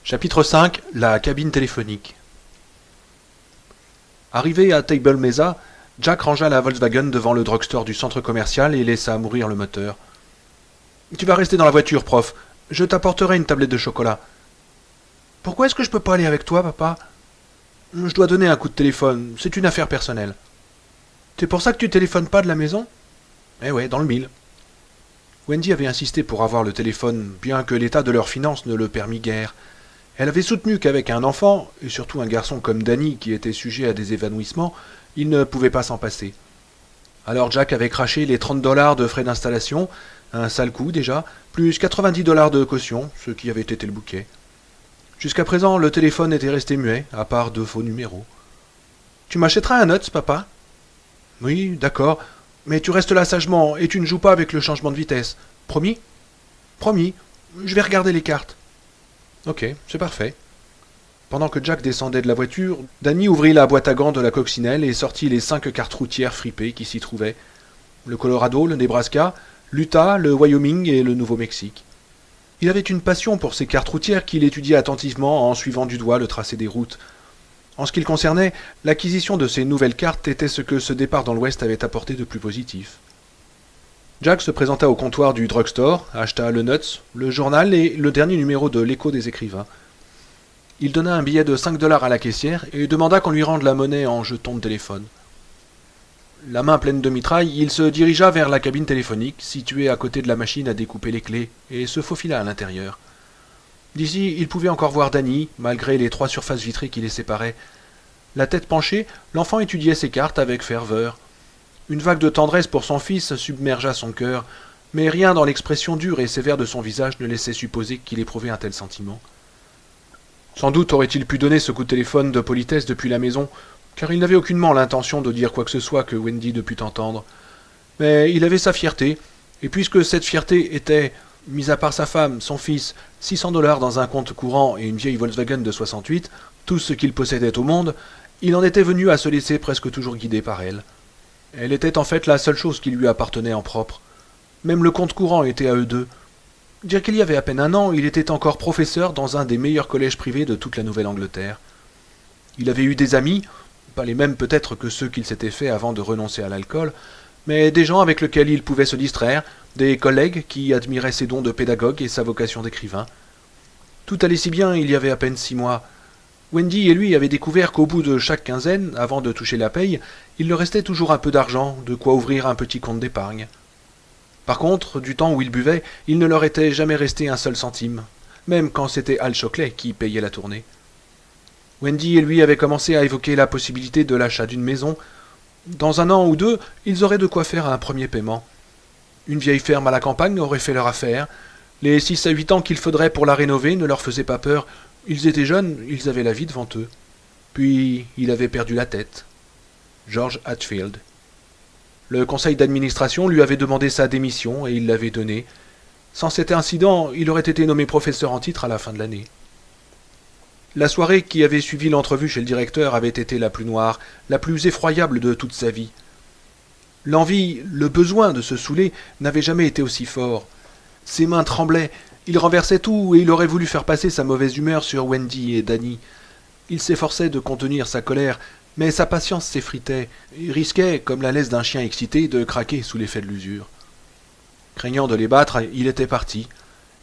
Chapitre 5. La cabine téléphonique. Arrivé à Table Mesa, Jack rangea la Volkswagen devant le drugstore du centre commercial et laissa mourir le moteur. « Tu vas rester dans la voiture, prof. Je t'apporterai une tablette de chocolat. »« Pourquoi est-ce que je peux pas aller avec toi, papa ?»« Je dois donner un coup de téléphone. C'est une affaire personnelle. »« C'est pour ça que tu téléphones pas de la maison ?»« Eh ouais, dans le mille. » Wendy avait insisté pour avoir le téléphone, bien que l'état de leurs finances ne le permît guère. Elle avait soutenu qu'avec un enfant, et surtout un garçon comme Danny qui était sujet à des évanouissements, il ne pouvait pas s'en passer. Alors Jack avait craché les $30 de frais d'installation, un sale coup déjà, plus $90 de caution, ce qui avait été le bouquet. Jusqu'à présent, le téléphone était resté muet, à part 2 faux numéros. « Tu m'achèteras un Nuts, papa ?»« Oui, d'accord, mais tu restes là sagement et tu ne joues pas avec le changement de vitesse. Promis ?»« Promis. Je vais regarder les cartes. » Ok, c'est parfait. Pendant que Jack descendait de la voiture, Danny ouvrit la boîte à gants de la coccinelle et sortit les 5 cartes routières fripées qui s'y trouvaient. Le Colorado, le Nebraska, l'Utah, le Wyoming et le Nouveau-Mexique. Il avait une passion pour ces cartes routières qu'il étudiait attentivement en suivant du doigt le tracé des routes. En ce qui le concernait, l'acquisition de ces nouvelles cartes était ce que ce départ dans l'Ouest avait apporté de plus positif. Jack se présenta au comptoir du drugstore, acheta le Nuts, le journal et le dernier numéro de l'Écho des écrivains. Il donna un billet de $5 à la caissière et demanda qu'on lui rende la monnaie en jetons de téléphone. La main pleine de mitraille, il se dirigea vers la cabine téléphonique, située à côté de la machine à découper les clés, et se faufila à l'intérieur. D'ici, il pouvait encore voir Danny, malgré les 3 surfaces vitrées qui les séparaient. La tête penchée, l'enfant étudiait ses cartes avec ferveur. Une vague de tendresse pour son fils submergea son cœur, mais rien dans l'expression dure et sévère de son visage ne laissait supposer qu'il éprouvait un tel sentiment. Sans doute aurait-il pu donner ce coup de téléphone de politesse depuis la maison, car il n'avait aucunement l'intention de dire quoi que ce soit que Wendy ne pût entendre. Mais il avait sa fierté, et puisque cette fierté était, mis à part sa femme, son fils, $600 dans un compte courant et une vieille Volkswagen de 68, tout ce qu'il possédait au monde, il en était venu à se laisser presque toujours guider par elle. Elle était en fait la seule chose qui lui appartenait en propre. Même le compte courant était à eux deux. Dire qu'il y avait à peine un an, il était encore professeur dans un des meilleurs collèges privés de toute la Nouvelle-Angleterre. Il avait eu des amis, pas les mêmes peut-être que ceux qu'il s'était fait avant de renoncer à l'alcool, mais des gens avec lesquels il pouvait se distraire, des collègues qui admiraient ses dons de pédagogue et sa vocation d'écrivain. Tout allait si bien il y avait à peine 6 mois. Wendy et lui avaient découvert qu'au bout de chaque quinzaine, avant de toucher la paye, il leur restait toujours un peu d'argent, de quoi ouvrir un petit compte d'épargne. Par contre, du temps où ils buvaient, il ne leur était jamais resté un seul centime, même quand c'était Al Shockley qui payait la tournée. Wendy et lui avaient commencé à évoquer la possibilité de l'achat d'une maison. Dans 1 an ou 2, ils auraient de quoi faire un premier paiement. Une vieille ferme à la campagne aurait fait leur affaire. Les 6 à 8 ans qu'il faudrait pour la rénover ne leur faisaient pas peur. Ils étaient jeunes, ils avaient la vie devant eux. Puis, il avait perdu la tête. George Hatfield. Le conseil d'administration lui avait demandé sa démission et il l'avait donnée. Sans cet incident, il aurait été nommé professeur en titre à la fin de l'année. La soirée qui avait suivi l'entrevue chez le directeur avait été la plus noire, la plus effroyable de toute sa vie. L'envie, le besoin de se saouler n'avait jamais été aussi fort. Ses mains tremblaient, il renversait tout et il aurait voulu faire passer sa mauvaise humeur sur Wendy et Danny. Il s'efforçait de contenir sa colère, mais sa patience s'effritait, et risquait, comme la laisse d'un chien excité, de craquer sous l'effet de l'usure. Craignant de les battre, il était parti.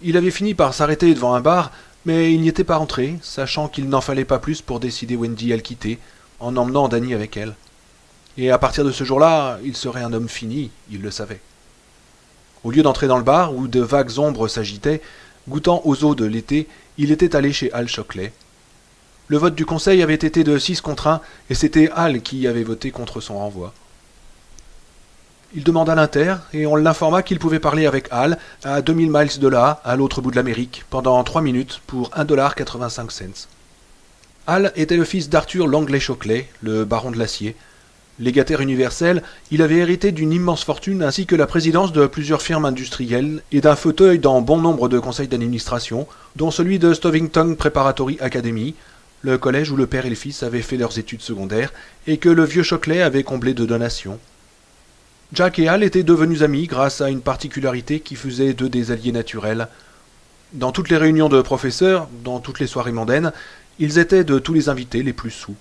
Il avait fini par s'arrêter devant un bar, mais il n'y était pas rentré, sachant qu'il n'en fallait pas plus pour décider Wendy à le quitter, en emmenant Danny avec elle. Et à partir de ce jour-là, il serait un homme fini, il le savait. Au lieu d'entrer dans le bar, où de vagues ombres s'agitaient, goûtant aux eaux de l'été, il était allé chez Al Shockley. Le vote du conseil avait été de 6 contre 1, et c'était Al qui avait voté contre son renvoi. Il demanda l'inter, et on l'informa qu'il pouvait parler avec Al, à 2000 miles de là, à l'autre bout de l'Amérique, pendant 3 minutes, pour $1,85. Al était le fils d'Arthur Langley Shockley, le baron de l'acier. Légataire universel, il avait hérité d'une immense fortune ainsi que la présidence de plusieurs firmes industrielles et d'un fauteuil dans bon nombre de conseils d'administration, dont celui de Stovington Preparatory Academy, le collège où le père et le fils avaient fait leurs études secondaires et que le vieux Shockley avait comblé de donations. Jack et Al étaient devenus amis grâce à une particularité qui faisait d'eux des alliés naturels. Dans toutes les réunions de professeurs, dans toutes les soirées mondaines, ils étaient de tous les invités les plus saouls.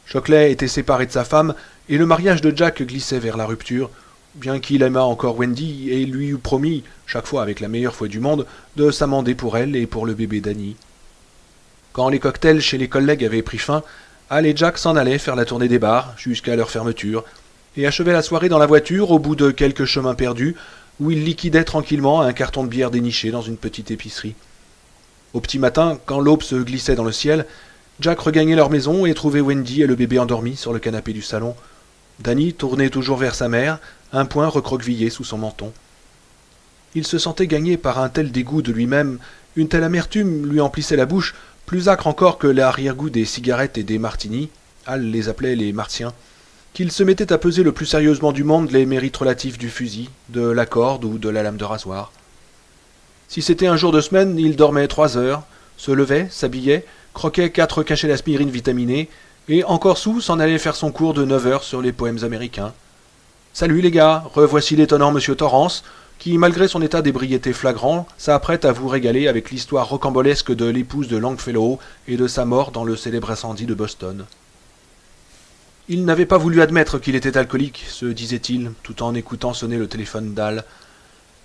Shockley était séparé de sa femme, et le mariage de Jack glissait vers la rupture, bien qu'il aimât encore Wendy et lui eût promis, chaque fois avec la meilleure foi du monde, de s'amender pour elle et pour le bébé d'Annie. Quand les cocktails chez les collègues avaient pris fin, Al et Jack s'en allaient faire la tournée des bars, jusqu'à leur fermeture, et achevaient la soirée dans la voiture au bout de quelques chemins perdus, où ils liquidaient tranquillement un carton de bière déniché dans une petite épicerie. Au petit matin, quand l'aube se glissait dans le ciel, Jack regagnait leur maison et trouvait Wendy et le bébé endormis sur le canapé du salon. Danny tournait toujours vers sa mère, un poing recroquevillé sous son menton. Il se sentait gagné par un tel dégoût de lui-même, une telle amertume lui emplissait la bouche, plus âcre encore que l'arrière-goût des cigarettes et des martinis, Al les appelait les martiens, qu'il se mettait à peser le plus sérieusement du monde les mérites relatifs du fusil, de la corde ou de la lame de rasoir. Si c'était un jour de semaine, il dormait 3 heures, se levait, s'habillait, croquait 4 cachets d'aspirine vitaminée, et encore sous s'en allait faire son cours de 9 heures sur les poèmes américains. « Salut les gars, revoici l'étonnant Monsieur Torrance, qui, malgré son état d'ébriété flagrant, s'apprête à vous régaler avec l'histoire rocambolesque de l'épouse de Longfellow et de sa mort dans le célèbre incendie de Boston. » Il n'avait pas voulu admettre qu'il était alcoolique, se disait-il, tout en écoutant sonner le téléphone d'Al.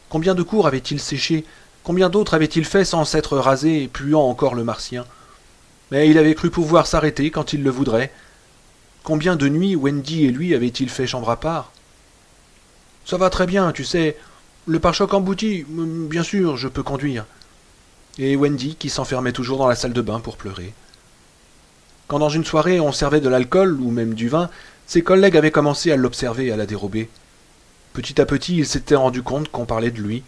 Combien de cours avait-il séché? Combien d'autres avait-il fait sans s'être rasé, puant encore le martien? Mais il avait cru pouvoir s'arrêter quand il le voudrait. Combien de nuits Wendy et lui avaient-ils fait chambre à part? Ça va très bien, tu sais. Le pare-choc embouti, bien sûr, je peux conduire. Et Wendy qui s'enfermait toujours dans la salle de bain pour pleurer. Quand dans une soirée on servait de l'alcool ou même du vin, ses collègues avaient commencé à l'observer et à la dérober. Petit à petit, il s'était rendu compte qu'on parlait de lui.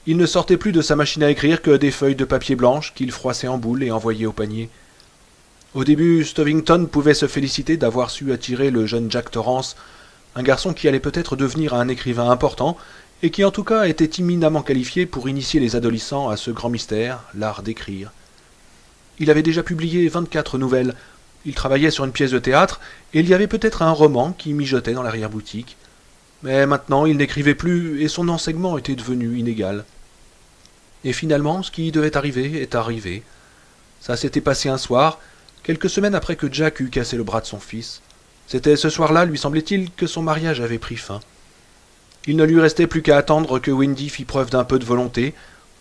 Il ne sortait plus de sa machine à écrire que des feuilles de papier blanche qu'il froissait en boule et envoyait au panier. Au début, Stovington pouvait se féliciter d'avoir su attirer le jeune Jack Torrance, un garçon qui allait peut-être devenir un écrivain important et qui en tout cas était éminemment qualifié pour initier les adolescents à ce grand mystère, l'art d'écrire. Il avait déjà publié 24 nouvelles. Il travaillait sur une pièce de théâtre et il y avait peut-être un roman qui mijotait dans l'arrière-boutique. Mais maintenant, il n'écrivait plus et son enseignement était devenu inégal. Et finalement, ce qui devait arriver est arrivé. Ça s'était passé un soir, quelques semaines après que Jack eut cassé le bras de son fils. C'était ce soir-là, lui semblait-il, que son mariage avait pris fin. Il ne lui restait plus qu'à attendre que Wendy fît preuve d'un peu de volonté.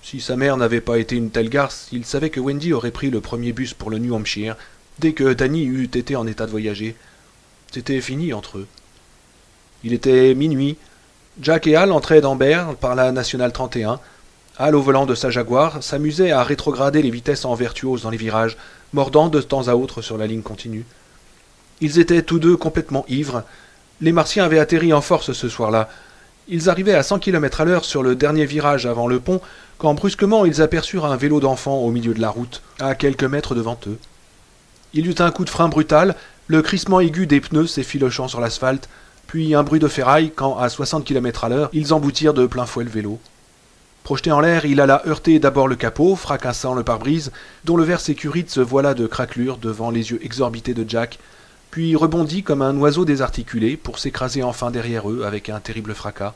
Si sa mère n'avait pas été une telle garce, il savait que Wendy aurait pris le premier bus pour le New Hampshire, dès que Danny eût été en état de voyager. C'était fini entre eux. Il était minuit. Jack et Al entraient d'Amber par la Nationale 31. Al, au volant de sa Jaguar, s'amusait à rétrograder les vitesses en virtuose dans les virages, mordant de temps à autre sur la ligne continue. Ils étaient tous deux complètement ivres. Les Martiens avaient atterri en force ce soir-là. Ils arrivaient à 100 km/h sur le dernier virage avant le pont, quand brusquement ils aperçurent un vélo d'enfant au milieu de la route, à quelques mètres devant eux. Il y eut un coup de frein brutal, le crissement aigu des pneus s'effilochant sur l'asphalte, puis un bruit de ferraille quand, à 60 km/h, ils emboutirent de plein fouet le vélo. Projeté en l'air, il alla heurter d'abord le capot, fracassant le pare-brise, dont le verre sécurite se voila de craquelure devant les yeux exorbités de Jack, puis rebondit comme un oiseau désarticulé pour s'écraser enfin derrière eux avec un terrible fracas.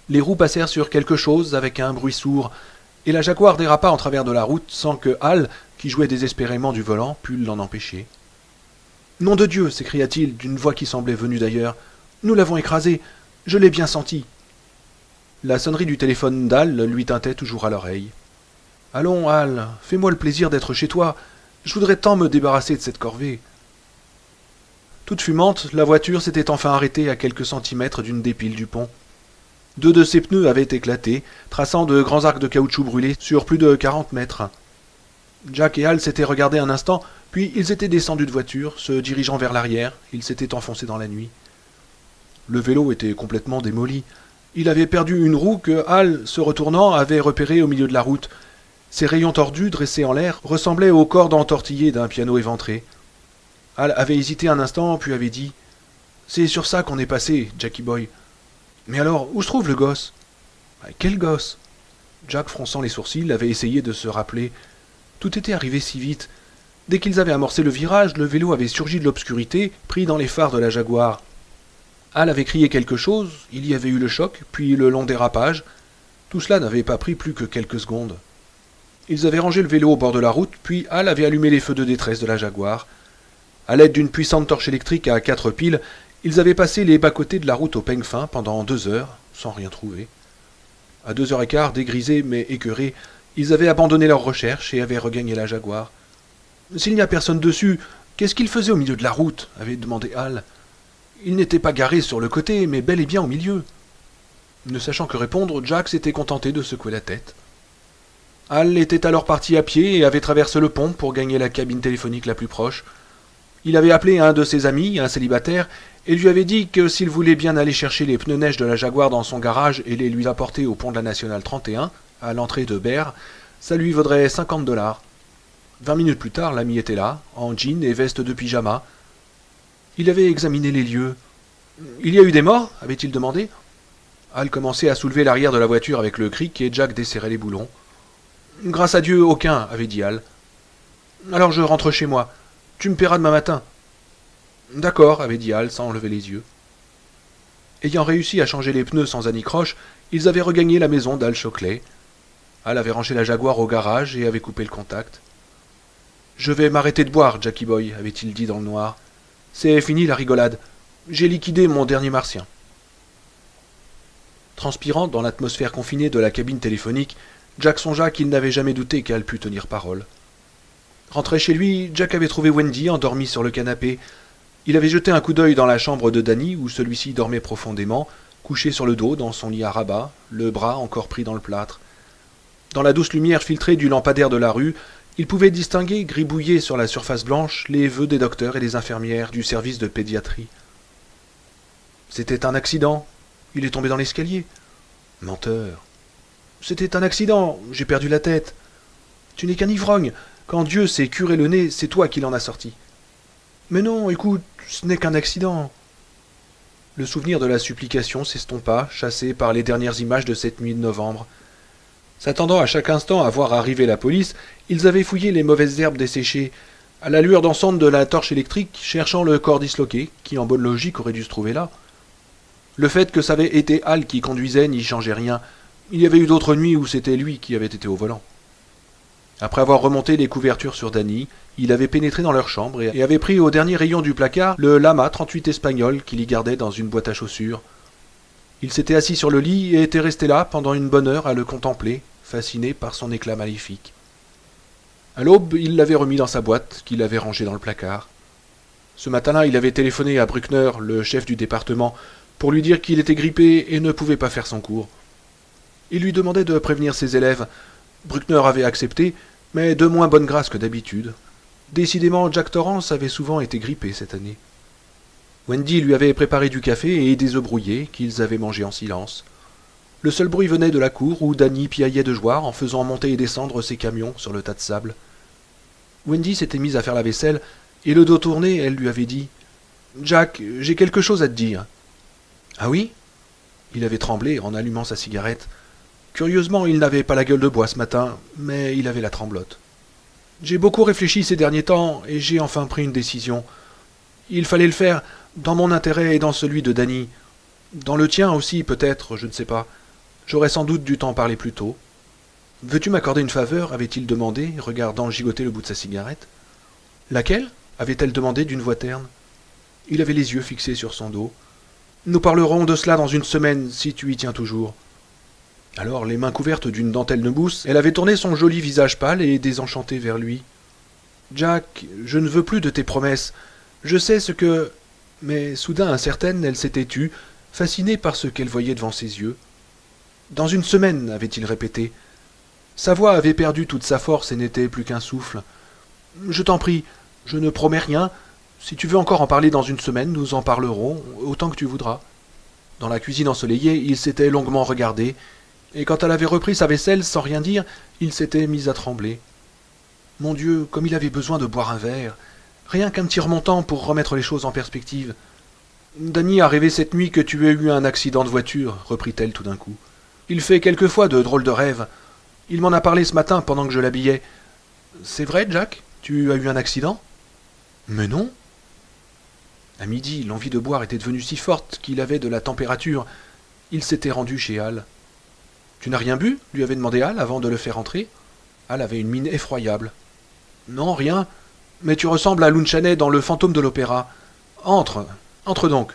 Les roues passèrent sur quelque chose avec un bruit sourd, et la Jaguar dérapa en travers de la route sans que Al, qui jouait désespérément du volant, pût l'en empêcher. « Nom de Dieu !» s'écria-t-il d'une voix qui semblait venue d'ailleurs. « Nous l'avons écrasé. Je l'ai bien senti. » La sonnerie du téléphone d'Al lui tintait toujours à l'oreille. « Allons, Al, fais-moi le plaisir d'être chez toi. Je voudrais tant me débarrasser de cette corvée. » Toute fumante, la voiture s'était enfin arrêtée à quelques centimètres d'une des piles du pont. 2 de ses pneus avaient éclaté, traçant de grands arcs de caoutchouc brûlés sur plus de 40 mètres. Jack et Al s'étaient regardés un instant, puis ils étaient descendus de voiture, se dirigeant vers l'arrière. Ils s'étaient enfoncés dans la nuit. Le vélo était complètement démoli. Il avait perdu une roue que Al, se retournant, avait repérée au milieu de la route. Ses rayons tordus, dressés en l'air, ressemblaient aux cordes entortillées d'un piano éventré. Al avait hésité un instant, puis avait dit « C'est sur ça qu'on est passé, Jackie Boy. »« Mais alors, où se trouve le gosse ?»« Quel gosse ?» Jack, fronçant les sourcils, avait essayé de se rappeler. Tout était arrivé si vite. Dès qu'ils avaient amorcé le virage, le vélo avait surgi de l'obscurité, pris dans les phares de la Jaguar. Al avait crié quelque chose, il y avait eu le choc, puis le long dérapage. Tout cela n'avait pas pris plus que quelques secondes. Ils avaient rangé le vélo au bord de la route, puis Hal avait allumé les feux de détresse de la Jaguar. À l'aide d'une puissante torche électrique à 4 piles, ils avaient passé les bas-côtés de la route au peigne fin pendant 2 heures, sans rien trouver. À 2h15, dégrisés mais écœurés, ils avaient abandonné leurs recherches et avaient regagné la Jaguar. « S'il n'y a personne dessus, qu'est-ce qu'il faisait au milieu de la route » avait demandé Hal. Il n'était pas garé sur le côté, mais bel et bien au milieu. Ne sachant que répondre, Jack s'était contenté de secouer la tête. Hal était alors parti à pied et avait traversé le pont pour gagner la cabine téléphonique la plus proche. Il avait appelé un de ses amis, un célibataire, et lui avait dit que s'il voulait bien aller chercher les pneus neige de la Jaguar dans son garage et les lui apporter au pont de la Nationale 31, à l'entrée de Berre, ça lui vaudrait $50. 20 minutes plus tard, l'ami était là, en jean et veste de pyjama. Il avait examiné les lieux. « Il y a eu des morts » avait-il demandé. Hal commençait à soulever l'arrière de la voiture avec le cric et Jack desserrait les boulons. « Grâce à Dieu, aucun » avait dit Hal. « Alors je rentre chez moi. Tu me paieras demain matin. »« D'accord » avait dit Hal sans lever les yeux. Ayant réussi à changer les pneus sans anicroche, ils avaient regagné la maison d'Hal Shockley. Hal avait rangé la Jaguar au garage et avait coupé le contact. « Je vais m'arrêter de boire, Jackie Boy » avait-il dit dans le noir. « C'est fini la rigolade. J'ai liquidé mon dernier martien. » Transpirant dans l'atmosphère confinée de la cabine téléphonique, Jack songea qu'il n'avait jamais douté qu'Hal pût tenir parole. Rentré chez lui, Jack avait trouvé Wendy endormie sur le canapé. Il avait jeté un coup d'œil dans la chambre de Danny où celui-ci dormait profondément, couché sur le dos dans son lit à rabat, le bras encore pris dans le plâtre. Dans la douce lumière filtrée du lampadaire de la rue, il pouvait distinguer, gribouillés sur la surface blanche, les vœux des docteurs et des infirmières du service de pédiatrie. C'était un accident. Il est tombé dans l'escalier. Menteur. C'était un accident. J'ai perdu la tête. Tu n'es qu'un ivrogne. Quand Dieu s'est curé le nez, c'est toi qui l'en as sorti. Mais non, écoute, ce n'est qu'un accident. Le souvenir de la supplication s'estompa, chassé par les dernières images de cette nuit de novembre. S'attendant à chaque instant à voir arriver la police, ils avaient fouillé les mauvaises herbes desséchées, à la lueur dansante de la torche électrique, cherchant le corps disloqué, qui en bonne logique aurait dû se trouver là. Le fait que ça avait été Hal qui conduisait n'y changeait rien. Il y avait eu d'autres nuits où c'était lui qui avait été au volant. Après avoir remonté les couvertures sur Danny, il avait pénétré dans leur chambre et avait pris au dernier rayon du placard le Lama 38 espagnol qu'il y gardait dans une boîte à chaussures. Il s'était assis sur le lit et était resté là pendant une bonne heure à le contempler, fasciné par son éclat maléfique. À l'aube, il l'avait remis dans sa boîte, qu'il avait rangée dans le placard. Ce matin-là, il avait téléphoné à Bruckner, le chef du département, pour lui dire qu'il était grippé et ne pouvait pas faire son cours. Il lui demandait de prévenir ses élèves. Bruckner avait accepté, mais de moins bonne grâce que d'habitude. Décidément, Jack Torrance avait souvent été grippé cette année. Wendy lui avait préparé du café et des œufs brouillés qu'ils avaient mangés en silence. Le seul bruit venait de la cour où Danny piaillait de joie en faisant monter et descendre ses camions sur le tas de sable. Wendy s'était mise à faire la vaisselle et le dos tourné, elle lui avait dit « Jack, j'ai quelque chose à te dire. »« Ah oui ?» Il avait tremblé en allumant sa cigarette. Curieusement, il n'avait pas la gueule de bois ce matin, mais il avait la tremblote. « J'ai beaucoup réfléchi ces derniers temps et j'ai enfin pris une décision. Il fallait le faire dans mon intérêt et dans celui de Danny. Dans le tien aussi, peut-être, je ne sais pas. J'aurais sans doute dû t'en parler plus tôt. Veux-tu m'accorder une faveur avait-il demandé, regardant gigoter le bout de sa cigarette. Laquelle avait-elle demandé d'une voix terne. Il avait les yeux fixés sur son dos. Nous parlerons de cela dans une semaine, si tu y tiens toujours. Alors, les mains couvertes d'une dentelle de mousse, elle avait tourné son joli visage pâle et désenchanté vers lui. Jack, je ne veux plus de tes promesses. Je sais ce que... Mais soudain, incertaine, elle s'était tue, fascinée par ce qu'elle voyait devant ses yeux. Dans une semaine, avait-il répété. Sa voix avait perdu toute sa force et n'était plus qu'un souffle. Je t'en prie, je ne promets rien. Si tu veux encore en parler dans une semaine, nous en parlerons, autant que tu voudras. Dans la cuisine ensoleillée, ils s'étaient longuement regardés, et quand elle avait repris sa vaisselle sans rien dire, il s'était mis à trembler. Mon Dieu, comme il avait besoin de boire un verre. Rien qu'un petit remontant pour remettre les choses en perspective. Danny a rêvé cette nuit que tu as eu un accident de voiture, reprit-elle tout d'un coup. Il fait quelquefois de drôles de rêves. Il m'en a parlé ce matin pendant que je l'habillais. C'est vrai, Jack? Tu as eu un accident? Mais non. À midi, l'envie de boire était devenue si forte qu'il avait de la température. Il s'était rendu chez Hal. Tu n'as rien bu? Lui avait demandé Hal avant de le faire entrer. Al avait une mine effroyable. Non, rien. Mais tu ressembles à Lon Chaney dans Le Fantôme de l'Opéra. Entre. Entre donc.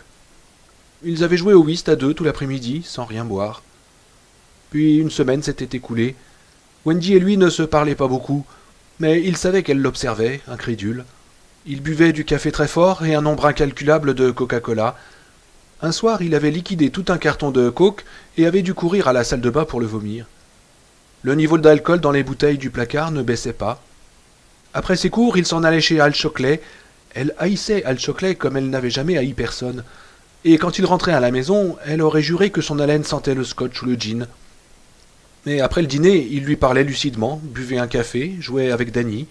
Ils avaient joué au whist à deux tout l'après-midi, sans rien boire. Puis une semaine s'était écoulée. Wendy et lui ne se parlaient pas beaucoup, mais il savait qu'elle l'observait, incrédule. Il buvait du café très fort et un nombre incalculable de Coca-Cola. Un soir, il avait liquidé tout un carton de coke et avait dû courir à la salle de bain pour le vomir. Le niveau d'alcool dans les bouteilles du placard ne baissait pas. Après ses cours, il s'en allait chez Al Shockley. Elle haïssait Al Shockley comme elle n'avait jamais haï personne. Et quand il rentrait à la maison, elle aurait juré que son haleine sentait le scotch ou le gin. Mais après le dîner, il lui parlait lucidement, buvait un café, jouait avec Danny,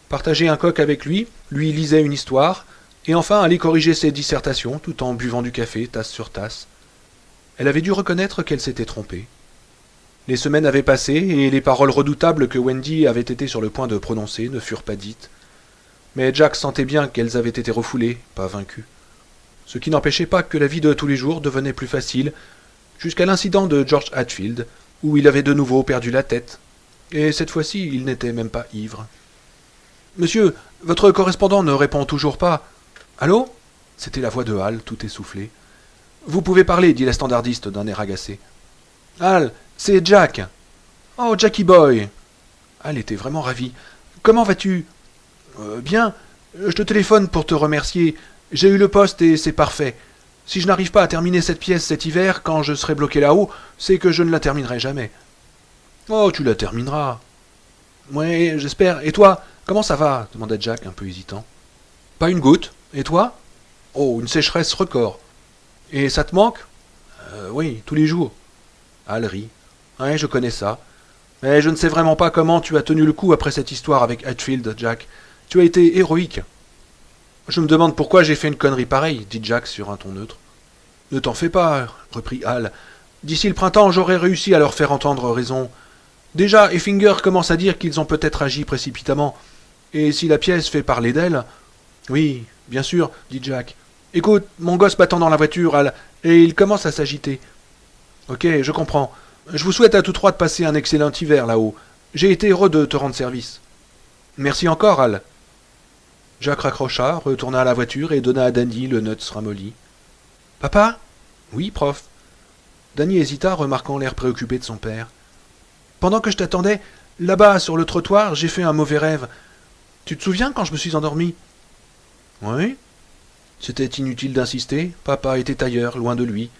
partageait un coq avec lui lisait une histoire, et enfin allait corriger ses dissertations tout en buvant du café, tasse sur tasse. Elle avait dû reconnaître qu'elle s'était trompée. Les semaines avaient passé, et les paroles redoutables que Wendy avait été sur le point de prononcer ne furent pas dites. Mais Jack sentait bien qu'elles avaient été refoulées, pas vaincues. Ce qui n'empêchait pas que la vie de tous les jours devenait plus facile, jusqu'à l'incident de George Hatfield, où il avait de nouveau perdu la tête. Et cette fois-ci, il n'était même pas ivre. « Monsieur, votre correspondant ne répond toujours pas. »« Allô ?» C'était la voix de Hal, tout essoufflé. « Vous pouvez parler, dit la standardiste d'un air agacé. »« Hal, c'est Jack. »« Oh, Jackie Boy !» Hal était vraiment ravi. « Comment vas-tu ?»« Bien. Je te téléphone pour te remercier. J'ai eu le poste et c'est parfait. Si je n'arrive pas à terminer cette pièce cet hiver, quand je serai bloqué là-haut, c'est que je ne la terminerai jamais. »« Oh, tu la termineras. »« Ouais, j'espère. Et toi, comment ça va ?» demanda Jack, un peu hésitant. « Pas une goutte. Et toi ?»« Oh, une sécheresse record. »« Et ça te manque ?»« Oui, tous les jours. » Hal rit. « Ouais, je connais ça. Mais je ne sais vraiment pas comment tu as tenu le coup après cette histoire avec Hatfield, Jack. Tu as été héroïque. » « Je me demande pourquoi j'ai fait une connerie pareille, dit Jack sur un ton neutre. Ne t'en fais pas, reprit Hal. D'ici le printemps, j'aurai réussi à leur faire entendre raison. Déjà, Effinger commence à dire qu'ils ont peut-être agi précipitamment. Et si la pièce fait parler d'elle... Oui, bien sûr, dit Jack. Écoute, mon gosse m'attend dans la voiture, Hal, et il commence à s'agiter. Ok, je comprends. Je vous souhaite à tous trois de passer un excellent hiver là-haut. J'ai été heureux de te rendre service. Merci encore, Hal. Jack raccrocha, retourna à la voiture et donna à Danny le nuts ramolli. « Papa ?»« Oui, prof. » Danny hésita, remarquant l'air préoccupé de son père. « Pendant que je t'attendais, là-bas, sur le trottoir, j'ai fait un mauvais rêve. Tu te souviens quand je me suis endormi ?»« Oui. » C'était inutile d'insister, papa était ailleurs, loin de lui.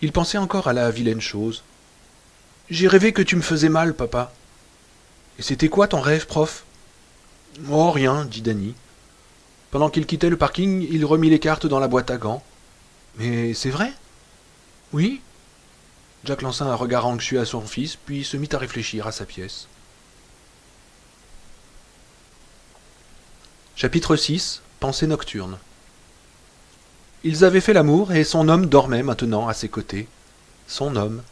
Il pensait encore à la vilaine chose. « J'ai rêvé que tu me faisais mal, papa. »« Et c'était quoi ton rêve, prof ?»« Oh, rien, dit Danny. Pendant qu'il quittait le parking, il remit les cartes dans la boîte à gants. « Mais c'est vrai ?»« Oui. » Jack lança un regard anxieux à son fils, puis se mit à réfléchir à sa pièce. Chapitre 6. Pensée nocturne. Ils avaient fait l'amour, et son homme dormait maintenant à ses côtés. Son homme.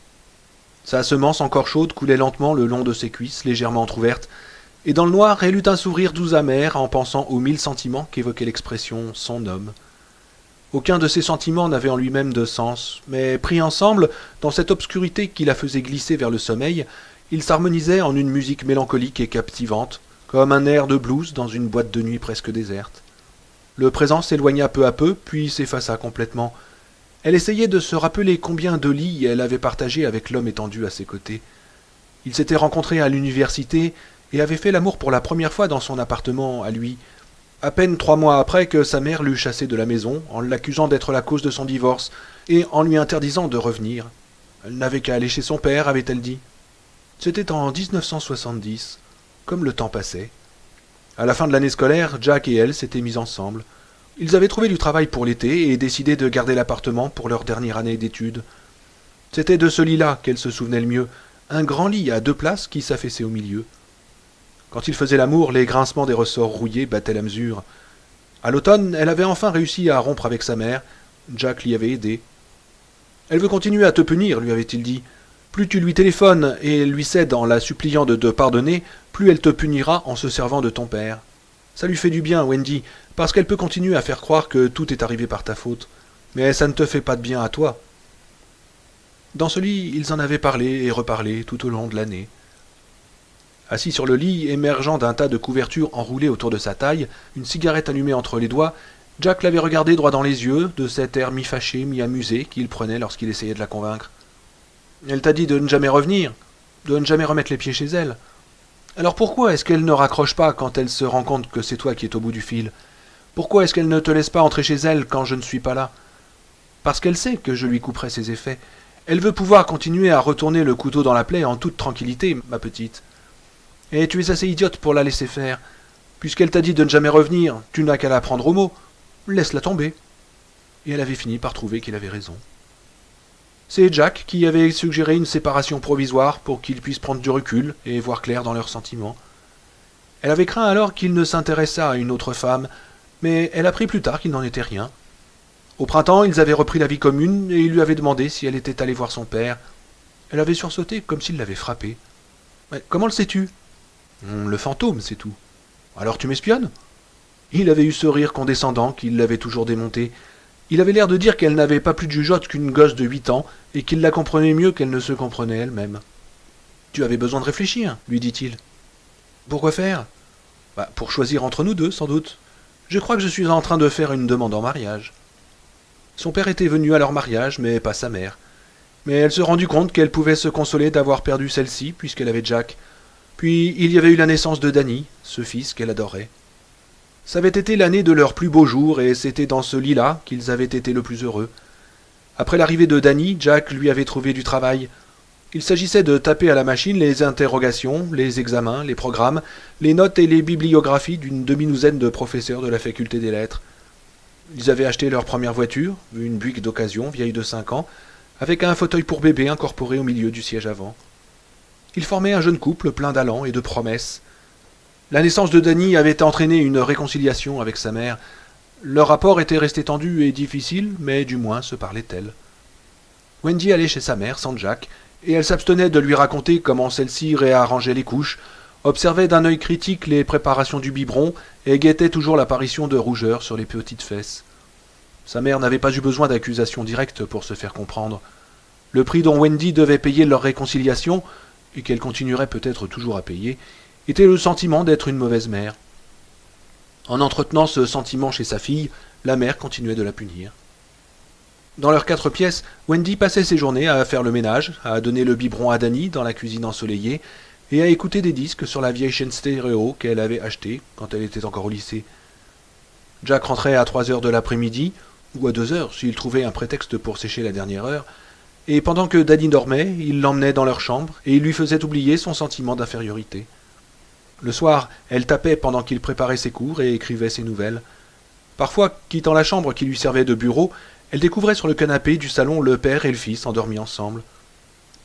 Sa semence encore chaude coulait lentement le long de ses cuisses, légèrement entr'ouvertes, et dans le noir, elle eut un sourire doux amer en pensant aux 1000 sentiments qu'évoquait l'expression « son homme ». Aucun de ces sentiments n'avait en lui-même de sens, mais pris ensemble, dans cette obscurité qui la faisait glisser vers le sommeil, ils s'harmonisaient en une musique mélancolique et captivante, comme un air de blues dans une boîte de nuit presque déserte. Le présent s'éloigna peu à peu, puis s'effaça complètement. Elle essayait de se rappeler combien de lits elle avait partagé avec l'homme étendu à ses côtés. Ils s'étaient rencontrés à l'université, et avait fait l'amour pour la première fois dans son appartement à lui, à peine 3 mois après que sa mère l'eut chassé de la maison en l'accusant d'être la cause de son divorce et en lui interdisant de revenir. Elle n'avait qu'à aller chez son père, avait-elle dit. C'était en 1970, comme le temps passait. À la fin de l'année scolaire, Jack et elle s'étaient mis ensemble. Ils avaient trouvé du travail pour l'été et décidé de garder l'appartement pour leur dernière année d'études. C'était de ce lit-là qu'elle se souvenait le mieux, un grand lit à 2 places qui s'affaissait au milieu. Quand il faisait l'amour, les grincements des ressorts rouillés battaient la mesure. À l'automne, elle avait enfin réussi à rompre avec sa mère. Jack l'y avait aidé. « Elle veut continuer à te punir, lui avait-il dit. Plus tu lui téléphones et lui cèdes en la suppliant de te pardonner, plus elle te punira en se servant de ton père. Ça lui fait du bien, Wendy, parce qu'elle peut continuer à faire croire que tout est arrivé par ta faute. Mais ça ne te fait pas de bien à toi. » Dans ce lit, ils en avaient parlé et reparlé tout au long de l'année. Assis sur le lit, émergeant d'un tas de couvertures enroulées autour de sa taille, une cigarette allumée entre les doigts, Jack l'avait regardé droit dans les yeux, de cet air mi-fâché, mi-amusé qu'il prenait lorsqu'il essayait de la convaincre. « Elle t'a dit de ne jamais revenir, de ne jamais remettre les pieds chez elle. Alors pourquoi est-ce qu'elle ne raccroche pas quand elle se rend compte que c'est toi qui es au bout du fil? Pourquoi est-ce qu'elle ne te laisse pas entrer chez elle quand je ne suis pas là? Parce qu'elle sait que je lui couperai ses effets. Elle veut pouvoir continuer à retourner le couteau dans la plaie en toute tranquillité, ma petite. Et tu es assez idiote pour la laisser faire. Puisqu'elle t'a dit de ne jamais revenir, tu n'as qu'à la prendre au mot. Laisse-la tomber. » Et elle avait fini par trouver qu'il avait raison. C'est Jack qui avait suggéré une séparation provisoire pour qu'ils puissent prendre du recul et voir clair dans leurs sentiments. Elle avait craint alors qu'il ne s'intéressât à une autre femme, mais elle apprit plus tard qu'il n'en était rien. Au printemps, ils avaient repris la vie commune et il lui avait demandé si elle était allée voir son père. Elle avait sursauté comme s'il l'avait frappée. « Mais comment le sais-tu ?»« Le fantôme, c'est tout. »« Alors tu m'espionnes ?» Il avait eu ce rire condescendant qui l'avait toujours démonté. Il avait l'air de dire qu'elle n'avait pas plus de jugeote qu'une gosse de 8 ans et qu'il la comprenait mieux qu'elle ne se comprenait elle-même. « Tu avais besoin de réfléchir, lui dit-il. « Pourquoi faire ?»« Pour choisir entre nous deux, sans doute. Je crois que je suis en train de faire une demande en mariage. » Son père était venu à leur mariage, mais pas sa mère. Mais elle se rendit compte qu'elle pouvait se consoler d'avoir perdu celle-ci, puisqu'elle avait Jack. Puis il y avait eu la naissance de Danny, ce fils qu'elle adorait. Ça avait été l'année de leur plus beau jour, et c'était dans ce lit-là qu'ils avaient été le plus heureux. Après l'arrivée de Danny, Jack lui avait trouvé du travail. Il s'agissait de taper à la machine les interrogations, les examens, les programmes, les notes et les bibliographies d'une demi-douzaine de professeurs de la faculté des lettres. Ils avaient acheté leur première voiture, une Buick d'occasion, vieille de 5 ans, avec un fauteuil pour bébé incorporé au milieu du siège avant. Ils formaient un jeune couple plein d'allant et de promesses. La naissance de Danny avait entraîné une réconciliation avec sa mère. Leur rapport était resté tendu et difficile, mais du moins se parlaient-elles. Wendy allait chez sa mère sans Jack, et elle s'abstenait de lui raconter comment celle-ci réarrangeait les couches, observait d'un œil critique les préparations du biberon et guettait toujours l'apparition de rougeurs sur les petites fesses. Sa mère n'avait pas eu besoin d'accusations directes pour se faire comprendre. Le prix dont Wendy devait payer leur réconciliation, et qu'elle continuerait peut-être toujours à payer, était le sentiment d'être une mauvaise mère. En entretenant ce sentiment chez sa fille, la mère continuait de la punir. Dans leurs 4 pièces, Wendy passait ses journées à faire le ménage, à donner le biberon à Danny dans la cuisine ensoleillée, et à écouter des disques sur la vieille chaîne stéréo qu'elle avait achetée quand elle était encore au lycée. Jack rentrait à 3 heures de l'après-midi, ou à 2 heures s'il trouvait un prétexte pour sécher la dernière heure, et pendant que Danny dormait, il l'emmenait dans leur chambre et il lui faisait oublier son sentiment d'infériorité. Le soir, elle tapait pendant qu'il préparait ses cours et écrivait ses nouvelles. Parfois, quittant la chambre qui lui servait de bureau, elle découvrait sur le canapé du salon le père et le fils endormis ensemble.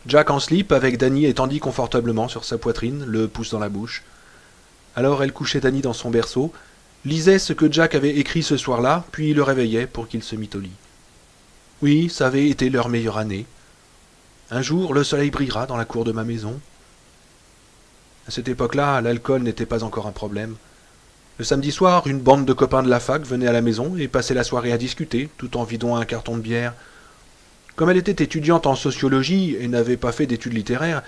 Jack en slip, avec Danny étendu confortablement sur sa poitrine, le pouce dans la bouche. Alors elle couchait Danny dans son berceau, lisait ce que Jack avait écrit ce soir-là, puis le réveillait pour qu'il se mît au lit. Oui, ça avait été leur meilleure année. Un jour, le soleil brillera dans la cour de ma maison. À cette époque-là, l'alcool n'était pas encore un problème. Le samedi soir, une bande de copains de la fac venait à la maison et passait la soirée à discuter, tout en vidant un carton de bière. Comme elle était étudiante en sociologie et n'avait pas fait d'études littéraires,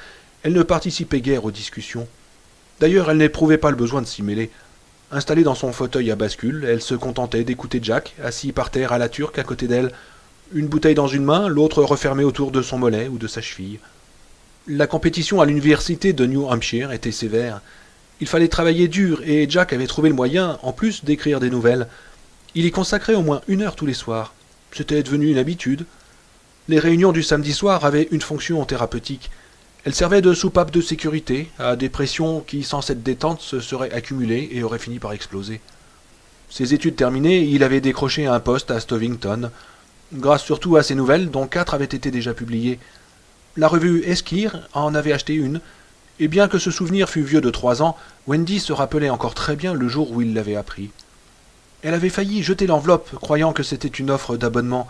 elle ne participait guère aux discussions. D'ailleurs, elle n'éprouvait pas le besoin de s'y mêler. Installée dans son fauteuil à bascule, elle se contentait d'écouter Jack, assis par terre à la turque à côté d'elle, une bouteille dans une main, l'autre refermée autour de son mollet ou de sa cheville. La compétition à l'université de New Hampshire était sévère. Il fallait travailler dur et Jack avait trouvé le moyen, en plus, d'écrire des nouvelles. Il y consacrait au moins 1 heure tous les soirs. C'était devenu une habitude. Les réunions du samedi soir avaient une fonction thérapeutique. Elles servaient de soupape de sécurité à des pressions qui, sans cette détente, se seraient accumulées et auraient fini par exploser. Ses études terminées, il avait décroché un poste à Stovington, grâce surtout à ses nouvelles, dont 4 avaient été déjà publiées. La revue Esquire en avait acheté une, et bien que ce souvenir fût vieux de 3 ans, Wendy se rappelait encore très bien le jour où il l'avait appris. Elle avait failli jeter l'enveloppe, croyant que c'était une offre d'abonnement,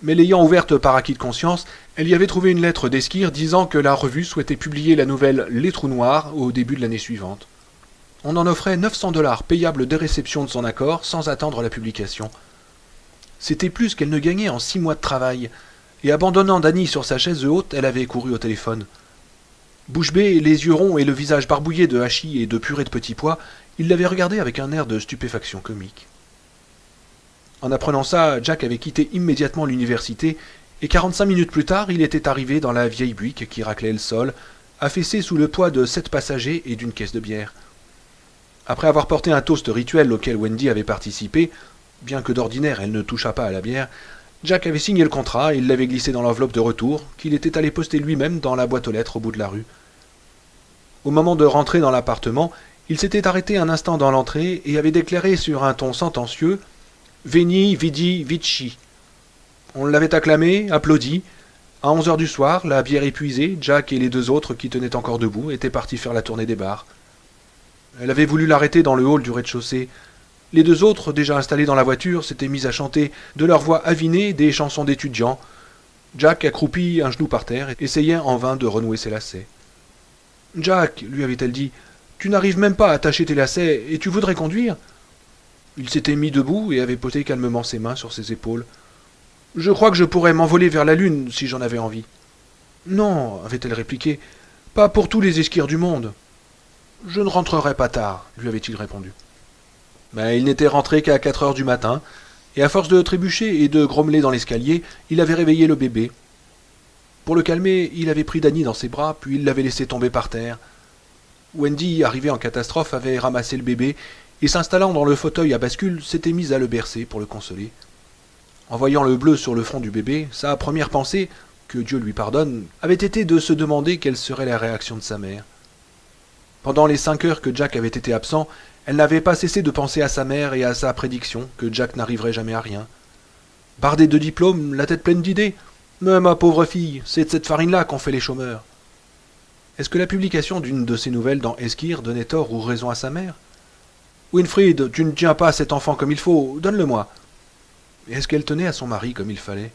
mais l'ayant ouverte par acquis de conscience, elle y avait trouvé une lettre d'Esquire disant que la revue souhaitait publier la nouvelle Les Trous Noirs au début de l'année suivante. On en offrait 900$ payables dès réception de son accord, sans attendre la publication. C'était plus qu'elle ne gagnait en 6 mois de travail, et abandonnant Danny sur sa chaise haute, elle avait couru au téléphone. Bouche bée, les yeux ronds et le visage barbouillé de hachis et de purée de petits pois, il l'avait regardé avec un air de stupéfaction comique. En apprenant ça, Jack avait quitté immédiatement l'université, et 45 minutes plus tard, il était arrivé dans la vieille Buick qui raclait le sol, affaissé sous le poids de 7 passagers et d'une caisse de bière. Après avoir porté un toast rituel auquel Wendy avait participé, bien que d'ordinaire elle ne touchât pas à la bière, Jack avait signé le contrat et il l'avait glissé dans l'enveloppe de retour, qu'il était allé poster lui-même dans la boîte aux lettres au bout de la rue. Au moment de rentrer dans l'appartement, il s'était arrêté un instant dans l'entrée et avait déclaré sur un ton sentencieux « Veni, vidi, vici ». On l'avait acclamé, applaudi. À 11 heures du soir, la bière épuisée, Jack et les 2 autres qui tenaient encore debout étaient partis faire la tournée des bars. Elle avait voulu l'arrêter dans le hall du rez-de-chaussée. Les 2 autres, déjà installés dans la voiture, s'étaient mis à chanter de leur voix avinée des chansons d'étudiants. Jack, accroupi, un genou par terre, essayait en vain de renouer ses lacets. « Jack, lui avait-elle dit, tu n'arrives même pas à attacher tes lacets et tu voudrais conduire ?» Il s'était mis debout et avait posé calmement ses mains sur ses épaules. « Je crois que je pourrais m'envoler vers la lune si j'en avais envie. »« Non, avait-elle répliqué, pas pour tous les esquires du monde. »« Je ne rentrerai pas tard, lui avait-il répondu. Mais il n'était rentré qu'à 4 heures du matin, et à force de trébucher et de grommeler dans l'escalier, il avait réveillé le bébé. Pour le calmer, il avait pris Danny dans ses bras, puis il l'avait laissé tomber par terre. Wendy, arrivée en catastrophe, avait ramassé le bébé, et s'installant dans le fauteuil à bascule, s'était mise à le bercer pour le consoler. En voyant le bleu sur le front du bébé, sa première pensée, que Dieu lui pardonne, avait été de se demander quelle serait la réaction de sa mère. Pendant les 5 heures que Jack avait été absent, elle n'avait pas cessé de penser à sa mère et à sa prédiction que Jack n'arriverait jamais à rien. Bardé de diplômes, la tête pleine d'idées, mais ma pauvre fille, c'est de cette farine-là qu'ont fait les chômeurs. Est-ce que la publication d'une de ces nouvelles dans Esquire donnait tort ou raison à sa mère? Winfried, tu ne tiens pas à cet enfant comme il faut, donne-le-moi. Est-ce qu'elle tenait à son mari comme il fallait?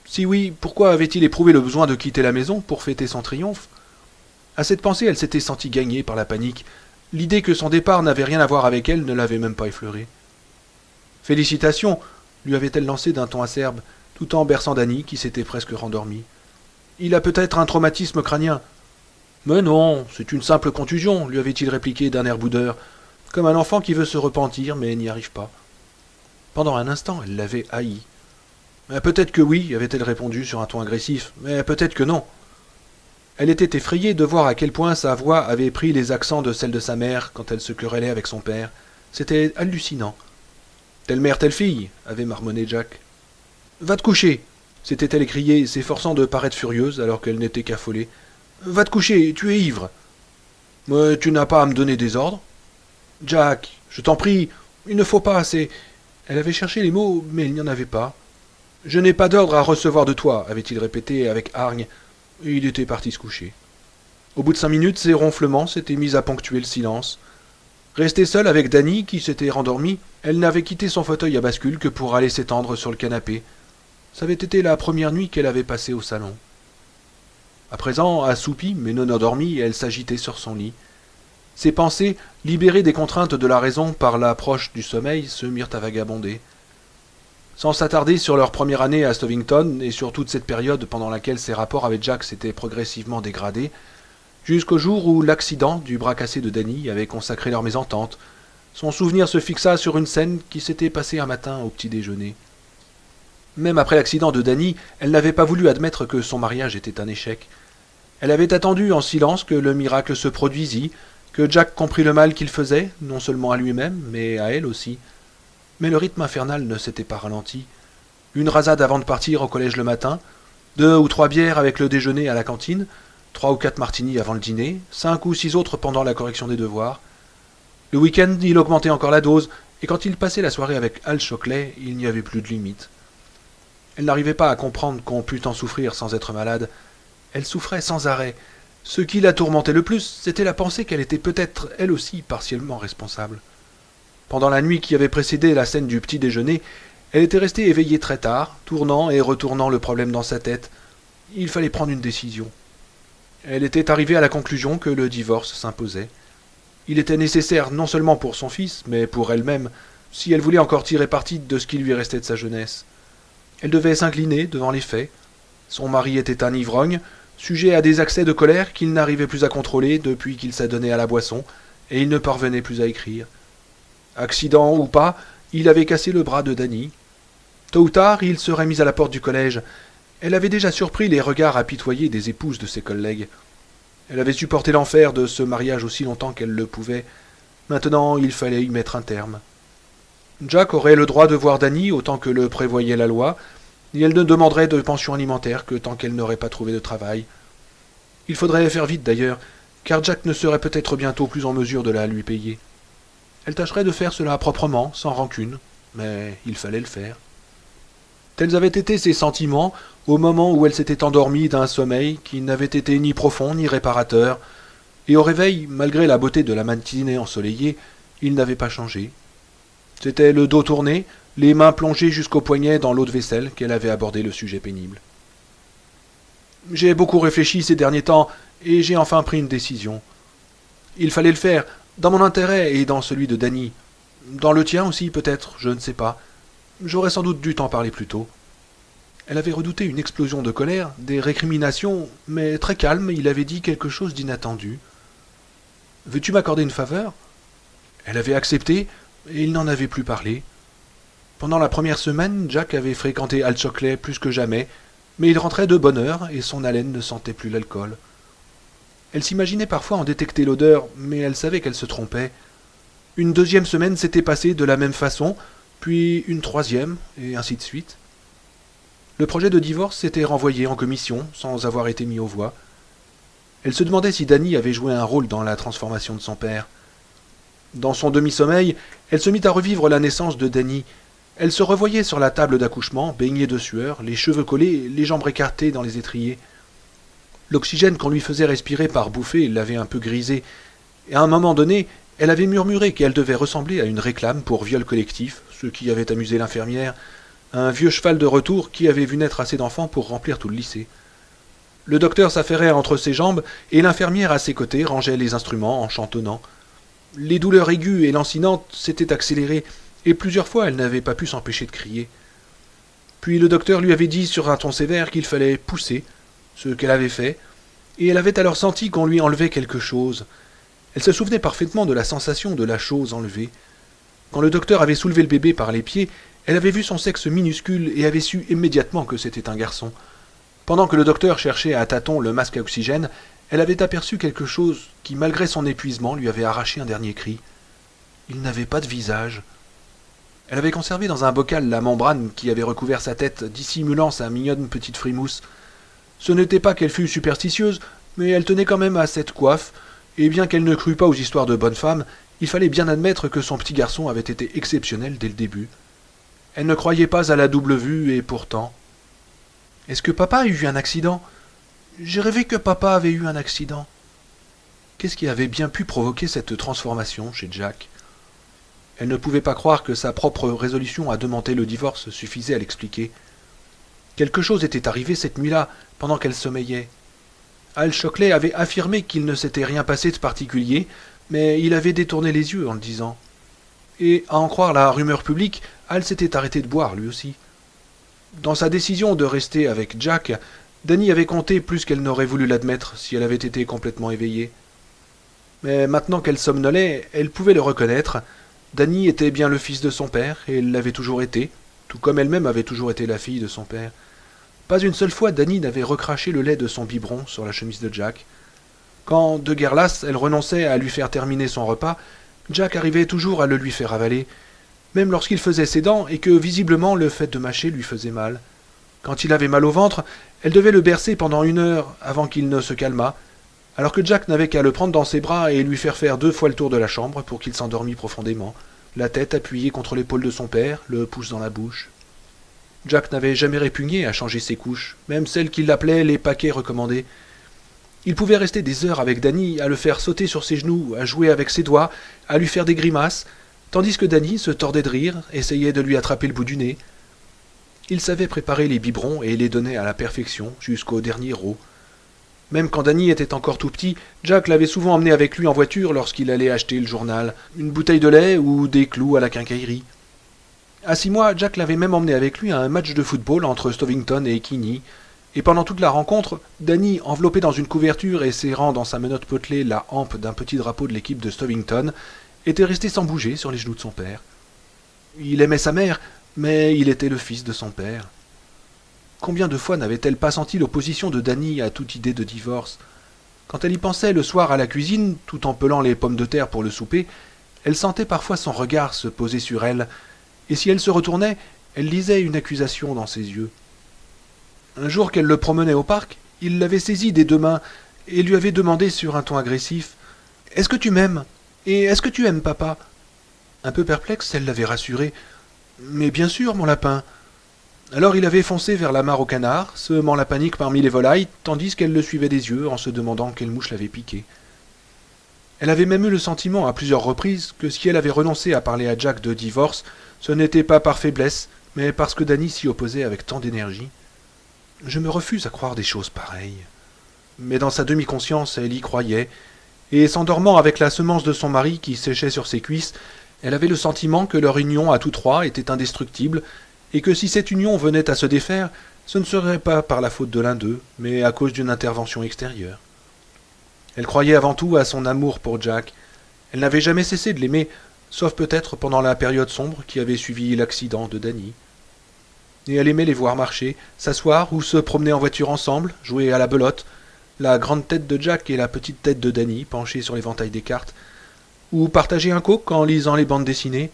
Si oui, pourquoi avait-il éprouvé le besoin de quitter la maison pour fêter son triomphe? À cette pensée, elle s'était sentie gagnée par la panique. L'idée que son départ n'avait rien à voir avec elle ne l'avait même pas effleurée. Félicitations, lui avait-elle lancé d'un ton acerbe, tout en berçant Danny, qui s'était presque rendormie. Il a peut-être un traumatisme crânien. Mais non, c'est une simple contusion, lui avait-il répliqué d'un air boudeur, comme un enfant qui veut se repentir mais n'y arrive pas. Pendant un instant, elle l'avait haï. Peut-être que oui, avait-elle répondu sur un ton agressif, mais peut-être que non. Elle était effrayée de voir à quel point sa voix avait pris les accents de celle de sa mère quand elle se querellait avec son père. C'était hallucinant. Telle mère, telle fille, avait marmonné Jack. Va te coucher, s'était-elle écriée, s'efforçant de paraître furieuse alors qu'elle n'était qu'affolée. Va te coucher, tu es ivre. Mais tu n'as pas à me donner des ordres. Jack, je t'en prie, il ne faut pas, c'est... Elle avait cherché les mots, mais il n'y en avait pas. Je n'ai pas d'ordre à recevoir de toi, avait-il répété avec hargne, et il était parti se coucher. Au bout de 5 minutes, ses ronflements s'étaient mis à ponctuer le silence. Restée seule avec Danny, qui s'était rendormie, elle n'avait quitté son fauteuil à bascule que pour aller s'étendre sur le canapé. Ça avait été la première nuit qu'elle avait passée au salon. À présent, assoupie mais non endormie, elle s'agitait sur son lit. Ses pensées, libérées des contraintes de la raison par l'approche du sommeil, se mirent à vagabonder. Sans s'attarder sur leur première année à Stovington et sur toute cette période pendant laquelle ses rapports avec Jack s'étaient progressivement dégradés, jusqu'au jour où l'accident du bras cassé de Danny avait consacré leur mésentente, son souvenir se fixa sur une scène qui s'était passée un matin au petit déjeuner. Même après l'accident de Danny, elle n'avait pas voulu admettre que son mariage était un échec. Elle avait attendu en silence que le miracle se produisît, que Jack comprît le mal qu'il faisait, non seulement à lui-même, mais à elle aussi. Mais le rythme infernal ne s'était pas ralenti. Une rasade avant de partir au collège le matin, 2 ou 3 bières avec le déjeuner à la cantine, 3 ou 4 martinis avant le dîner, 5 ou 6 autres pendant la correction des devoirs. Le week-end, il augmentait encore la dose, et quand il passait la soirée avec Al Shockley, il n'y avait plus de limite. Elle n'arrivait pas à comprendre qu'on pût en souffrir sans être malade. Elle souffrait sans arrêt. Ce qui la tourmentait le plus, c'était la pensée qu'elle était peut-être, elle aussi, partiellement responsable. Pendant la nuit qui avait précédé la scène du petit déjeuner, elle était restée éveillée très tard, tournant et retournant le problème dans sa tête. Il fallait prendre une décision. Elle était arrivée à la conclusion que le divorce s'imposait. Il était nécessaire non seulement pour son fils, mais pour elle-même, si elle voulait encore tirer parti de ce qui lui restait de sa jeunesse. Elle devait s'incliner devant les faits. Son mari était un ivrogne, tout sujet à des accès de colère qu'il n'arrivait plus à contrôler depuis qu'il s'adonnait à la boisson, et il ne parvenait plus à écrire. Accident ou pas, il avait cassé le bras de Dany. Tôt ou tard, il serait mis à la porte du collège. Elle avait déjà surpris les regards apitoyés des épouses de ses collègues. Elle avait supporté l'enfer de ce mariage aussi longtemps qu'elle le pouvait. Maintenant, il fallait y mettre un terme. Jack aurait le droit de voir Dany autant que le prévoyait la loi, et elle ne demanderait de pension alimentaire que tant qu'elle n'aurait pas trouvé de travail. Il faudrait faire vite d'ailleurs, car Jack ne serait peut-être bientôt plus en mesure de la lui payer. Elle tâcherait de faire cela proprement, sans rancune, mais il fallait le faire. Tels avaient été ses sentiments au moment où elle s'était endormie d'un sommeil qui n'avait été ni profond ni réparateur, et au réveil, malgré la beauté de la matinée ensoleillée, il n'avait pas changé. C'était le dos tourné, les mains plongées jusqu'au poignet dans l'eau de vaisselle qu'elle avait abordé le sujet pénible. « J'ai beaucoup réfléchi ces derniers temps, et j'ai enfin pris une décision. Il fallait le faire, dans mon intérêt et dans celui de Dany. Dans le tien aussi, peut-être, je ne sais pas. J'aurais sans doute dû t'en parler plus tôt. » Elle avait redouté une explosion de colère, des récriminations, mais très calme, il avait dit quelque chose d'inattendu. « Veux-tu m'accorder une faveur ?» Elle avait accepté, et il n'en avait plus parlé. Pendant la première semaine, Jack avait fréquenté Al Chockley plus que jamais, mais il rentrait de bonne heure et son haleine ne sentait plus l'alcool. Elle s'imaginait parfois en détecter l'odeur, mais elle savait qu'elle se trompait. Une deuxième semaine s'était passée de la même façon, puis une troisième, et ainsi de suite. Le projet de divorce s'était renvoyé en commission, sans avoir été mis aux voix. Elle se demandait si Dany avait joué un rôle dans la transformation de son père. Dans son demi-sommeil, elle se mit à revivre la naissance de Dany. Elle se revoyait sur la table d'accouchement, baignée de sueur, les cheveux collés, les jambes écartées dans les étriers. L'oxygène qu'on lui faisait respirer par bouffées l'avait un peu grisée, et à un moment donné, elle avait murmuré qu'elle devait ressembler à une réclame pour viol collectif, ce qui avait amusé l'infirmière, un vieux cheval de retour qui avait vu naître assez d'enfants pour remplir tout le lycée. Le docteur s'affairait entre ses jambes, et l'infirmière à ses côtés rangeait les instruments en chantonnant. Les douleurs aiguës et lancinantes s'étaient accélérées, et plusieurs fois elle n'avait pas pu s'empêcher de crier. Puis le docteur lui avait dit sur un ton sévère qu'il fallait pousser, ce qu'elle avait fait, et elle avait alors senti qu'on lui enlevait quelque chose. Elle se souvenait parfaitement de la sensation de la chose enlevée. Quand le docteur avait soulevé le bébé par les pieds, elle avait vu son sexe minuscule et avait su immédiatement que c'était un garçon. Pendant que le docteur cherchait à tâtons le masque à oxygène, elle avait aperçu quelque chose qui, malgré son épuisement, lui avait arraché un dernier cri. Il n'avait pas de visage. Elle avait conservé dans un bocal la membrane qui avait recouvert sa tête, dissimulant sa mignonne petite frimousse. Ce n'était pas qu'elle fût superstitieuse, mais elle tenait quand même à cette coiffe, et bien qu'elle ne crût pas aux histoires de bonnes femmes, il fallait bien admettre que son petit garçon avait été exceptionnel dès le début. Elle ne croyait pas à la double vue, et pourtant... « Est-ce que papa a eu un accident ? J'ai rêvé que papa avait eu un accident. » Qu'est-ce qui avait bien pu provoquer cette transformation chez Jack ? Elle ne pouvait pas croire que sa propre résolution à demander le divorce suffisait à l'expliquer. Quelque chose était arrivé cette nuit-là, pendant qu'elle sommeillait. Al Chockley avait affirmé qu'il ne s'était rien passé de particulier, mais il avait détourné les yeux en le disant. Et, à en croire la rumeur publique, Al s'était arrêté de boire lui aussi. Dans sa décision de rester avec Jack, Dany avait compté plus qu'elle n'aurait voulu l'admettre si elle avait été complètement éveillée. Mais maintenant qu'elle somnolait, elle pouvait le reconnaître. Dany était bien le fils de son père, et elle l'avait toujours été, tout comme elle-même avait toujours été la fille de son père. Pas une seule fois Dany n'avait recraché le lait de son biberon sur la chemise de Jack. Quand, de guerre lasse, elle renonçait à lui faire terminer son repas, Jack arrivait toujours à le lui faire avaler, même lorsqu'il faisait ses dents et que, visiblement, le fait de mâcher lui faisait mal. Quand il avait mal au ventre, elle devait le bercer pendant 1 heure avant qu'il ne se calmât, alors que Jack n'avait qu'à le prendre dans ses bras et lui faire 2 fois le tour de la chambre pour qu'il s'endormît profondément, la tête appuyée contre l'épaule de son père, le pouce dans la bouche. Jack n'avait jamais répugné à changer ses couches, même celles qu'il appelait les paquets recommandés. Il pouvait rester des heures avec Dany, à le faire sauter sur ses genoux, à jouer avec ses doigts, à lui faire des grimaces, tandis que Dany se tordait de rire, essayait de lui attraper le bout du nez. Il savait préparer les biberons et les donnait à la perfection, jusqu'au dernier rot. Même quand Dany était encore tout petit, Jack l'avait souvent emmené avec lui en voiture lorsqu'il allait acheter le journal, une bouteille de lait ou des clous à la quincaillerie. À 6 mois, Jack l'avait même emmené avec lui à un match de football entre Stovington et Keighley, Et pendant toute la rencontre, Danny, enveloppé dans une couverture et serrant dans sa menotte potelée la hampe d'un petit drapeau de l'équipe de Stovington, était resté sans bouger sur les genoux de son père. Il aimait sa mère, mais il était le fils de son père. Combien de fois n'avait-elle pas senti l'opposition de Danny à toute idée de divorce? Quand elle y pensait le soir à la cuisine, tout en pelant les pommes de terre pour le souper, elle sentait parfois son regard se poser sur elle, et si elle se retournait, elle lisait une accusation dans ses yeux. Un jour qu'elle le promenait au parc, il l'avait saisi des deux mains et lui avait demandé sur un ton agressif « Est-ce que tu m'aimes? Et est-ce que tu aimes papa ?» Un peu perplexe, elle l'avait rassuré « Mais bien sûr, mon lapin !» Alors il avait foncé vers la mare au canard, semant la panique parmi les volailles, tandis qu'elle le suivait des yeux en se demandant quelle mouche l'avait piqué. Elle avait même eu le sentiment à plusieurs reprises que si elle avait renoncé à parler à Jack de divorce, ce n'était pas par faiblesse, mais parce que Danny s'y opposait avec tant d'énergie. Je me refuse à croire des choses pareilles. Mais dans sa demi-conscience, elle y croyait, et s'endormant avec la semence de son mari qui séchait sur ses cuisses, elle avait le sentiment que leur union à tous trois était indestructible, et que si cette union venait à se défaire, ce ne serait pas par la faute de l'un d'eux, mais à cause d'une intervention extérieure. Elle croyait avant tout à son amour pour Jack. Elle n'avait jamais cessé de l'aimer, sauf peut-être pendant la période sombre qui avait suivi l'accident de Danny. Et elle aimait les voir marcher, s'asseoir ou se promener en voiture ensemble, jouer à la belote, la grande tête de Jack et la petite tête de Danny penchées sur l'éventail des cartes, ou partager un coke en lisant les bandes dessinées.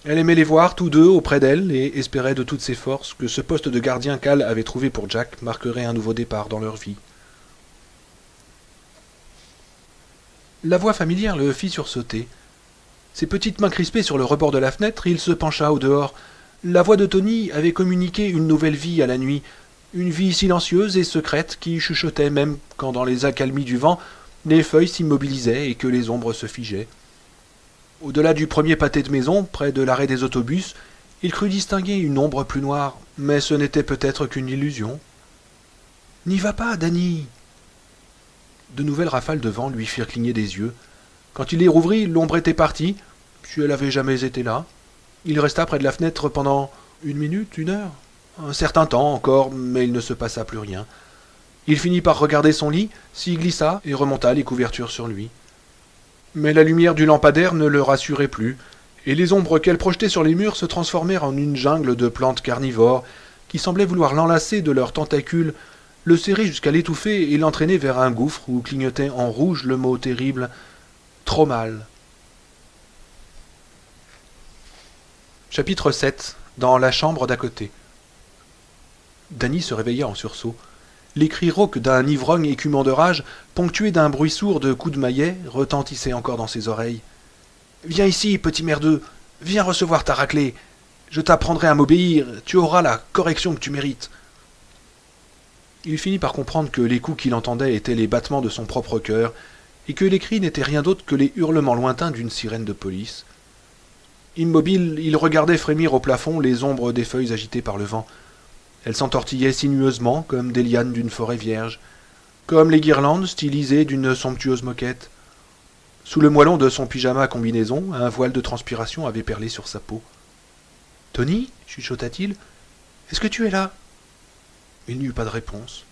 Elle aimait les voir tous deux auprès d'elle et espérait de toutes ses forces que ce poste de gardien qu'Al avait trouvé pour Jack marquerait un nouveau départ dans leur vie. La voix familière le fit sursauter. Ses petites mains crispées sur le rebord de la fenêtre, il se pencha au dehors. La voix de Tony avait communiqué une nouvelle vie à la nuit, une vie silencieuse et secrète qui chuchotait même quand dans les accalmies du vent, les feuilles s'immobilisaient et que les ombres se figeaient. Au-delà du premier pâté de maison, près de l'arrêt des autobus, il crut distinguer une ombre plus noire, mais ce n'était peut-être qu'une illusion. « N'y va pas, Danny !» De nouvelles rafales de vent lui firent cligner des yeux. Quand il les rouvrit, l'ombre était partie, si elle avait jamais été là. Il resta près de la fenêtre pendant 1 minute, 1 heure, un certain temps encore, mais il ne se passa plus rien. Il finit par regarder son lit, s'y glissa et remonta les couvertures sur lui. Mais la lumière du lampadaire ne le rassurait plus, et les ombres qu'elle projetait sur les murs se transformèrent en une jungle de plantes carnivores qui semblaient vouloir l'enlacer de leurs tentacules, le serrer jusqu'à l'étouffer et l'entraîner vers un gouffre où clignotait en rouge le mot terrible « Trop mal ». Chapitre 7. Dans la chambre d'à côté. Danny se réveilla en sursaut. Les cris rauques d'un ivrogne écumant de rage, ponctués d'un bruit sourd de coups de maillet, retentissaient encore dans ses oreilles. « Viens ici, petit merdeux, viens recevoir ta raclée. Je t'apprendrai à m'obéir, tu auras la correction que tu mérites. » Il finit par comprendre que les coups qu'il entendait étaient les battements de son propre cœur, et que les cris n'étaient rien d'autre que les hurlements lointains d'une sirène de police. Immobile, il regardait frémir au plafond les ombres des feuilles agitées par le vent. Elles s'entortillaient sinueusement comme des lianes d'une forêt vierge, comme les guirlandes stylisées d'une somptueuse moquette. Sous le moellon de son pyjama à combinaison, un voile de transpiration avait perlé sur sa peau. « Tony » chuchota-t-il, « est-ce que tu es là ?» Il n'y eut pas de réponse.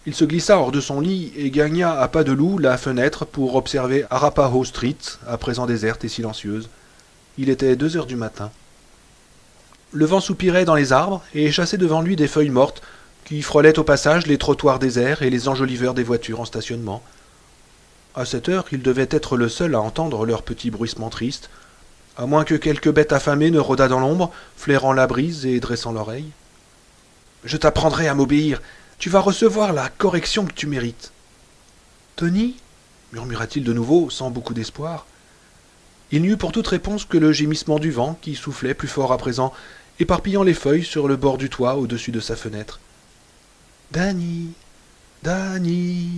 Il se glissa hors de son lit et gagna à pas de loup la fenêtre pour observer Arapahoe Street, à présent déserte et silencieuse. Il était 2 heures du matin. Le vent soupirait dans les arbres et chassait devant lui des feuilles mortes qui frôlaient au passage les trottoirs déserts et les enjoliveurs des voitures en stationnement. À cette heure, il devait être le seul à entendre leur petit bruissement triste, à moins que quelque bête affamée ne rôdât dans l'ombre, flairant la brise et dressant l'oreille. « Je t'apprendrai à m'obéir. Tu vas recevoir la correction que tu mérites. »« Tony » murmura-t-il de nouveau, sans beaucoup d'espoir. Il n'y eut pour toute réponse que le gémissement du vent qui soufflait plus fort à présent, éparpillant les feuilles sur le bord du toit au-dessus de sa fenêtre. « Danny, Danny »